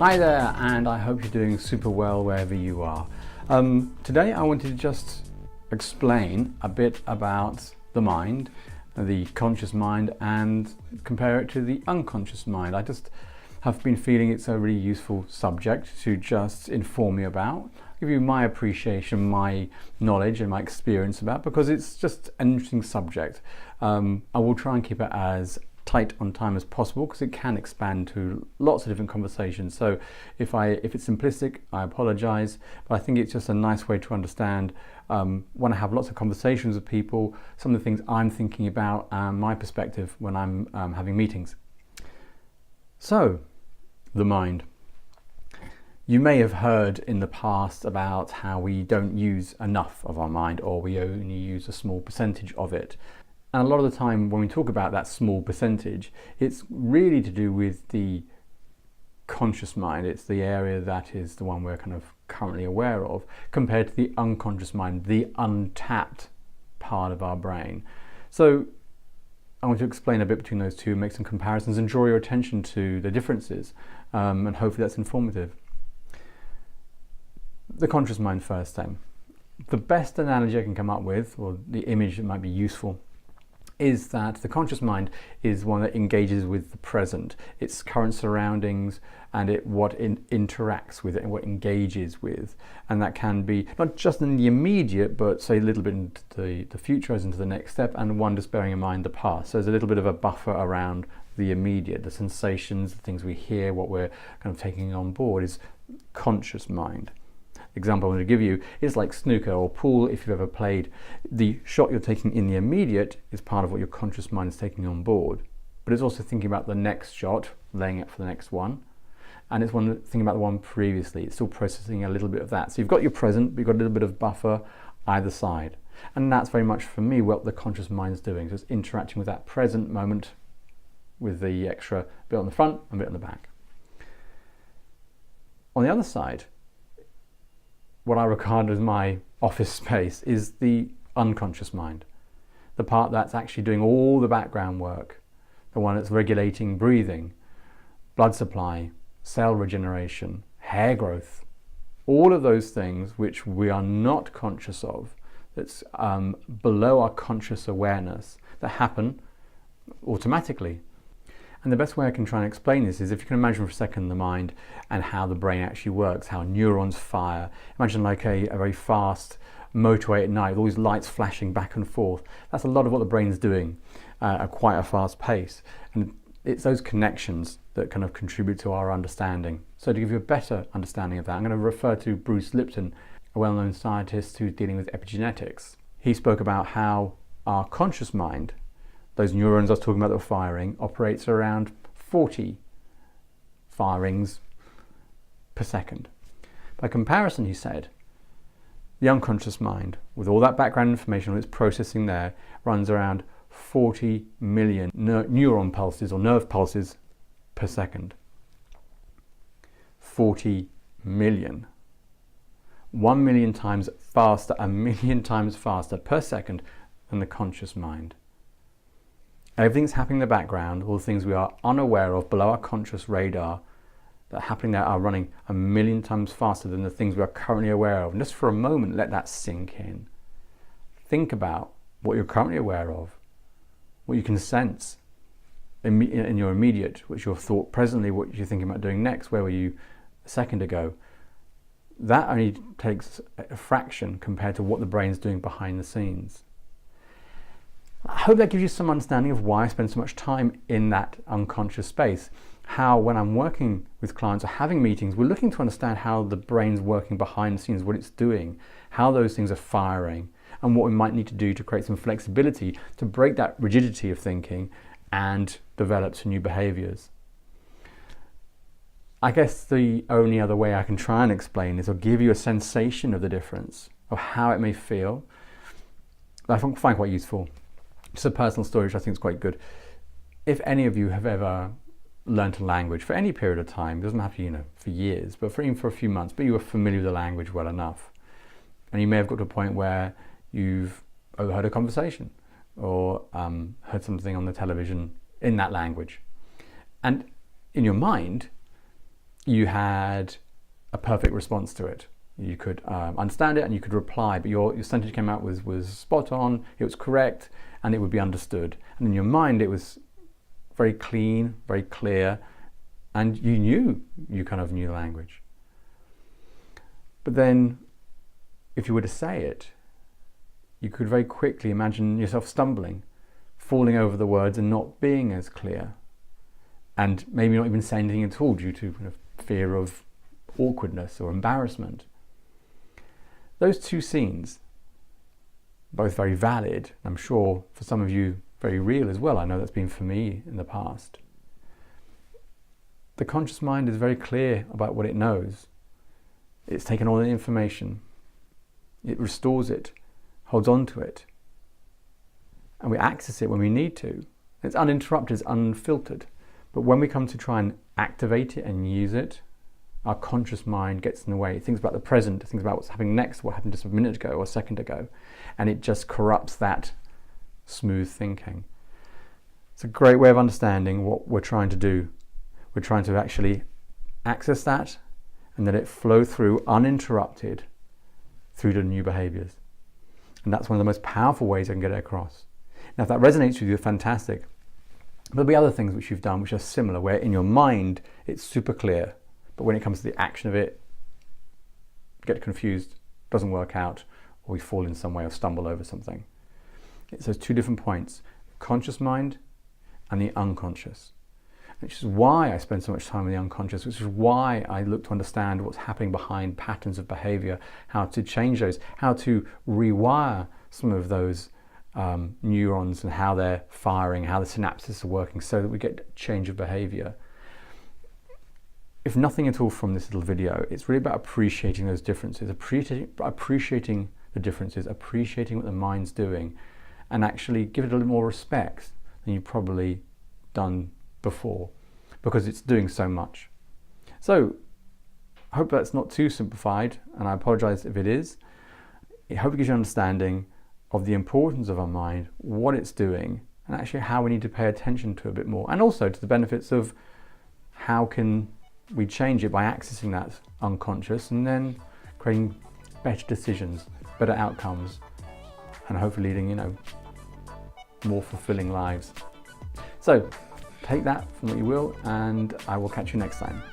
Hi there, and I hope you're doing super well wherever you are. Today I wanted to just explain a bit about the mind, the conscious mind, and compare it to the unconscious mind. I just have been feeling it's a really useful subject to just inform you about, give you my appreciation, my knowledge and my experience about, because it's just an interesting subject. I will try and keep it as tight on time as possible because it can expand to lots of different conversations. So if it's simplistic, I apologize, but I think it's just a nice way to understand when I have lots of conversations with people, some of the things I'm thinking about and my perspective when I'm having meetings. So, the mind. You may have heard in the past about how we don't use enough of our mind, or we only use a small percentage of it. And a lot of the time when we talk about that small percentage, it's really to do with the conscious mind. It's the area that is the one we're kind of currently aware of, compared to the unconscious mind, the untapped part of our brain. So I want to explain a bit between those two, make some comparisons and draw your attention to the differences, and hopefully that's informative. The conscious mind first then. The best analogy I can come up with, or the image that might be useful, is that the conscious mind is one that engages with the present, its current surroundings, and what interacts with it and what engages with. And that can be not just in the immediate, but say a little bit into the future, as into the next step, and one just bearing in mind the past. So there's a little bit of a buffer around the immediate, the sensations, the things we hear, what we're kind of taking on board is conscious mind. Example I'm going to give you is like snooker or pool. If you've ever played, the shot you're taking in the immediate is part of what your conscious mind is taking on board, but it's also thinking about the next shot, laying it for the next one, and it's thinking about the one previously. It's still processing a little bit of that. So you've got your present, but you've got a little bit of buffer either side, and that's very much for me what the conscious mind is doing. So it's interacting with that present moment with the extra bit on the front and bit on the back. On the other side, what I regard as my office space is the unconscious mind, the part that's actually doing all the background work, the one that's regulating breathing, blood supply, cell regeneration, hair growth, all of those things which we are not conscious of, that's below our conscious awareness, that happen automatically. And the best way I can try and explain this is if you can imagine for a second the mind and how the brain actually works, how neurons fire. Imagine like a very fast motorway at night with all these lights flashing back and forth. That's a lot of what the brain's doing at quite a fast pace. And it's those connections that kind of contribute to our understanding. So to give you a better understanding of that, I'm going to refer to Bruce Lipton, a well-known scientist who's dealing with epigenetics. He spoke about how our conscious mind, those neurons I was talking about that were firing, operates around 40 firings per second. By comparison, he said, the unconscious mind, with all that background information it's processing there, runs around 40 million neuron pulses or nerve pulses per second. 40 million. 1 million times faster, 1 million times faster per second than the conscious mind. Everything's happening in the background, all the things we are unaware of below our conscious radar that are happening there are running 1 million times faster than the things we are currently aware of. And just for a moment, let that sink in. Think about what you're currently aware of, what you can sense in your immediate, what's your thought presently, what you're thinking about doing next, where were you a second ago. That only takes a fraction compared to what the brain's doing behind the scenes. I hope that gives you some understanding of why I spend so much time in that unconscious space. How when I'm working with clients or having meetings, we're looking to understand how the brain's working behind the scenes, what it's doing, how those things are firing, and what we might need to do to create some flexibility to break that rigidity of thinking and develop some new behaviors. I guess the only other way I can try and explain is, or give you a sensation of the difference, of how it may feel, that I find quite useful. Just a personal story which I think is quite good. If any of you have ever learnt a language for any period of time, it doesn't have to be, for years, but even for a few months, but you are familiar with the language well enough, and you may have got to a point where you've overheard a conversation or heard something on the television in that language, and in your mind you had a perfect response to it. You could understand it and you could reply, but your sentence came out was spot on, it was correct, and it would be understood. And in your mind, it was very clean, very clear, and you kind of knew the language. But then, if you were to say it, you could very quickly imagine yourself stumbling, falling over the words and not being as clear, and maybe not even saying anything at all due to kind of fear of awkwardness or embarrassment. Those two scenes, both very valid, I'm sure for some of you very real as well. I know that's been for me in the past. The conscious mind is very clear about what it knows. It's taken all the information, it restores it, holds on to it, and we access it when we need to. It's uninterrupted, it's unfiltered. But when we come to try and activate it and use it, our conscious mind gets in the way. It thinks about the present, it thinks about what's happening next, what happened just a minute ago or a second ago, and it just corrupts that smooth thinking. It's a great way of understanding what we're trying to do. We're trying to actually access that and let it flow through uninterrupted through to new behaviors. And that's one of the most powerful ways I can get it across. Now, if that resonates with you, fantastic. There'll be other things which you've done which are similar, where in your mind it's super clear, but when it comes to the action of it, get confused, doesn't work out, or we fall in some way or stumble over something. It's those two different points, conscious mind and the unconscious. Which is why I spend so much time in the unconscious, which is why I look to understand what's happening behind patterns of behavior, how to change those, how to rewire some of those neurons and how they're firing, how the synapses are working, so that we get change of behavior. If nothing at all from this little video, it's really about appreciating those differences, appreciating the differences, appreciating what the mind's doing, and actually give it a little more respect than you've probably done before, because it's doing so much. So I hope that's not too simplified, and I apologize if it is. I hope it gives you an understanding of the importance of our mind, what it's doing, and actually how we need to pay attention to it a bit more, and also to the benefits of how can we change it by accessing that unconscious and then creating better decisions, better outcomes, and hopefully leading, more fulfilling lives. So take that from what you will, and I will catch you next time.